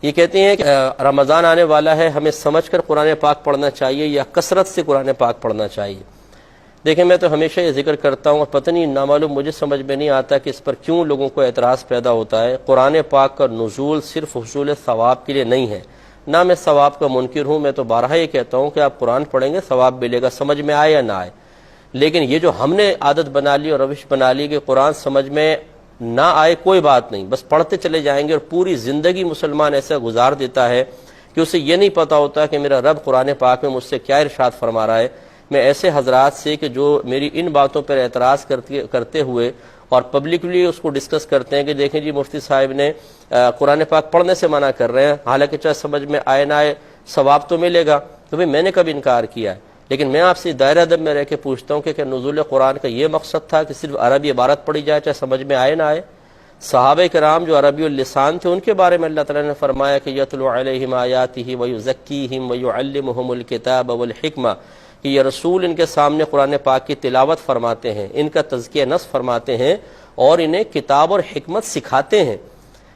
یہ کہتے ہیں کہ رمضان آنے والا ہے، ہمیں سمجھ کر قرآن پاک پڑھنا چاہیے یا کثرت سے قرآن پاک پڑھنا چاہیے؟ دیکھیں، میں تو ہمیشہ یہ ذکر کرتا ہوں اور پتہ نہیں نامعلوم مجھے سمجھ میں نہیں آتا کہ اس پر کیوں لوگوں کو اعتراض پیدا ہوتا ہے۔ قرآن پاک کا نزول صرف حصول ثواب کے لیے نہیں ہے، نہ میں ثواب کا منکر ہوں، میں تو بارہا یہ کہتا ہوں کہ آپ قرآن پڑھیں گے ثواب ملے گا، سمجھ میں آئے یا نہ آئے۔ لیکن یہ جو ہم نے عادت بنا لی اور روش بنا لی کہ قرآن سمجھ میں نہ آئے کوئی بات نہیں، بس پڑھتے چلے جائیں گے، اور پوری زندگی مسلمان ایسا گزار دیتا ہے کہ اسے یہ نہیں پتا ہوتا کہ میرا رب قرآن پاک میں مجھ سے کیا ارشاد فرما رہا ہے۔ میں ایسے حضرات سے کہ جو میری ان باتوں پر اعتراض کرتے ہوئے اور پبلکلی اس کو ڈسکس کرتے ہیں کہ دیکھیں جی مفتی صاحب نے قرآن پاک پڑھنے سے منع کر رہے ہیں، حالانکہ چاہے سمجھ میں آئے نہ آئے ثواب تو ملے گا، تو میں نے کبھی انکار کیا ہے؟ لیکن میں آپ سے دائرہ ادب میں رہ کے پوچھتا ہوں کہ نزول قرآن کا یہ مقصد تھا کہ صرف عربی عبارت پڑھی جائے چاہے سمجھ میں آئے نہ آئے؟ صحابہ کرام جو عربی اللسان تھے ان کے بارے میں اللہ تعالیٰ نے فرمایا کہ یتلو علیہم آیاتہ ویزکیہم ویعلمہم الکتاب والحکمہ، کہ یہ رسول ان کے سامنے قرآن پاک کی تلاوت فرماتے ہیں، ان کا تزکیہ نفس فرماتے ہیں اور انہیں کتاب اور حکمت سکھاتے ہیں۔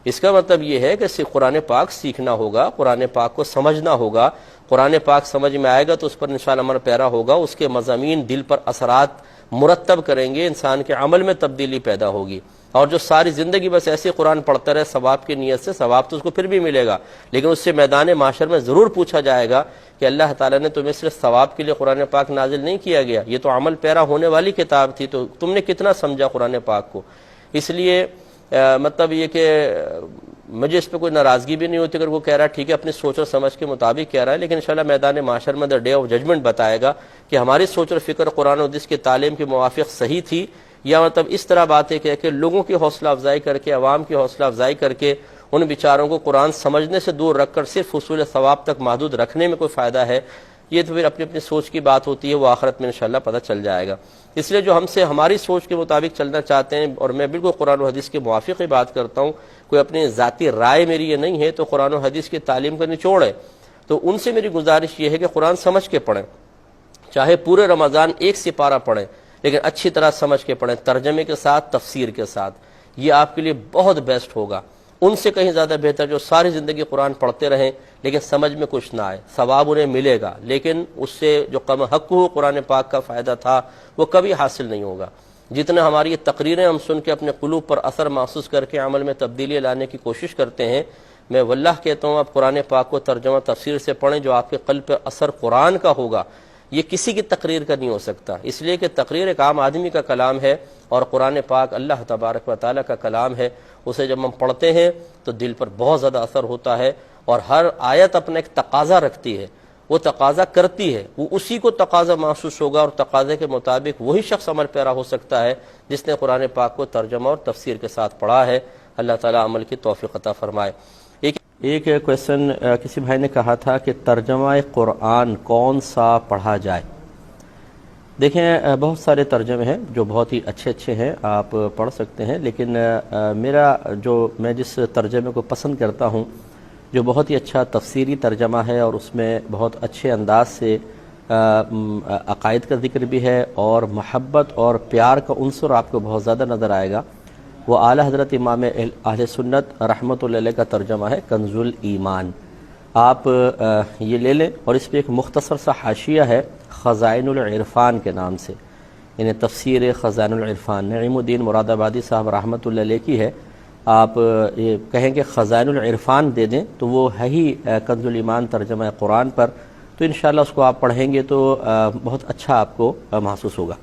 اس کا مطلب یہ ہے کہ صرف قرآن پاک سیکھنا ہوگا، قرآن پاک کو سمجھنا ہوگا، قرآن پاک سمجھ میں آئے گا تو اس پر انشاءاللہ عمل پیرا ہوگا، اس کے مضامین دل پر اثرات مرتب کریں گے، انسان کے عمل میں تبدیلی پیدا ہوگی۔ اور جو ساری زندگی بس ایسے قرآن پڑھتا رہے ثواب کی نیت سے، ثواب تو اس کو پھر بھی ملے گا، لیکن اس سے میدان معاشر میں ضرور پوچھا جائے گا کہ اللہ تعالیٰ نے تمہیں صرف ثواب کے لیے قرآن پاک نازل نہیں کیا گیا، یہ تو عمل پیرا ہونے والی کتاب تھی، تو تم نے کتنا سمجھا قرآن پاک کو؟ اس لیے مطلب یہ کہ مجھے اس پہ کوئی ناراضگی بھی نہیں ہوتی اگر وہ کہہ رہا ہے ٹھیک ہے اپنی سوچ اور سمجھ کے مطابق کہہ رہا ہے، لیکن انشاءاللہ میدان معاشر میں ڈے آف ججمنٹ بتائے گا کہ ہماری سوچ اور فکر قرآن و حدیث کی تعلیم کے موافق صحیح تھی، یا مطلب اس طرح باتیں کہہ کے لوگوں کی حوصلہ افزائی کر کے، عوام کی حوصلہ افزائی کر کے ان بیچاروں کو قرآن سمجھنے سے دور رکھ کر صرف حصول ثواب تک محدود رکھنے میں کوئی فائدہ ہے؟ یہ تو پھر اپنی اپنی سوچ کی بات ہوتی ہے، وہ آخرت میں انشاءاللہ پتہ چل جائے گا۔ اس لیے جو ہم سے ہماری سوچ کے مطابق چلنا چاہتے ہیں، اور میں بالکل قرآن و حدیث کے موافق ہی بات کرتا ہوں، کوئی اپنی ذاتی رائے میری یہ نہیں ہے، تو قرآن و حدیث کی تعلیم کا نچوڑ ہے، تو ان سے میری گزارش یہ ہے کہ قرآن سمجھ کے پڑھیں، چاہے پورے رمضان ایک سپارہ پڑھیں، لیکن اچھی طرح سمجھ کے پڑھیں، ترجمے کے ساتھ، تفسیر کے ساتھ، یہ آپ کے لیے بہت بیسٹ ہوگا۔ ان سے کہیں زیادہ بہتر جو ساری زندگی قرآن پڑھتے رہیں لیکن سمجھ میں کچھ نہ آئے، ثواب انہیں ملے گا لیکن اس سے جو کم حق ہو قرآن پاک کا فائدہ تھا وہ کبھی حاصل نہیں ہوگا۔ جتنا ہماری یہ تقریریں ہم سن کے اپنے قلوب پر اثر محسوس کر کے عمل میں تبدیلی لانے کی کوشش کرتے ہیں، میں واللہ کہتا ہوں آپ قرآن پاک کو ترجمہ تفسیر سے پڑھیں، جو آپ کے قلب پر اثر قرآن کا ہوگا یہ کسی کی تقریر کا نہیں ہو سکتا، اس لیے کہ تقریر ایک عام آدمی کا کلام ہے اور قرآن پاک اللہ تبارک و تعالیٰ کا کلام ہے، اسے جب ہم پڑھتے ہیں تو دل پر بہت زیادہ اثر ہوتا ہے، اور ہر آیت اپنا ایک تقاضا رکھتی ہے، وہ تقاضا کرتی ہے، وہ اسی کو تقاضا محسوس ہوگا، اور تقاضے کے مطابق وہی شخص عمل پیرا ہو سکتا ہے جس نے قرآن پاک کو ترجمہ اور تفسیر کے ساتھ پڑھا ہے۔ اللہ تعالیٰ عمل کی توفیق عطا فرمائے۔ ایک کویسچن کسی بھائی نے کہا تھا کہ ترجمہ قرآن کون سا پڑھا جائے؟ دیکھیں بہت سارے ترجمے ہیں جو بہت ہی اچھے ہیں، آپ پڑھ سکتے ہیں، لیکن میں جس ترجمے کو پسند کرتا ہوں جو بہت ہی اچھا تفسیری ترجمہ ہے اور اس میں بہت اچھے انداز سے عقائد کا ذکر بھی ہے اور محبت اور پیار کا عنصر آپ کو بہت زیادہ نظر آئے گا، وہ اعلیٰ حضرت امام اہل سنت رحمۃ اللہ علیہ کا ترجمہ ہے کنز الایمان۔ آپ یہ لے لیں، اور اس پہ ایک مختصر سا حاشیہ ہے خزائن العرفان کے نام سے، یعنی تفسیر خزائن العرفان، نعیم الدین مراد آبادی صاحب رحمۃ اللہ علیہ کی ہے۔ آپ یہ کہیں کہ خزائن العرفان دے دیں تو وہ ہے ہی کنز الایمان ترجمہ قرآن پر، تو انشاءاللہ اس کو آپ پڑھیں گے تو بہت اچھا آپ کو محسوس ہوگا۔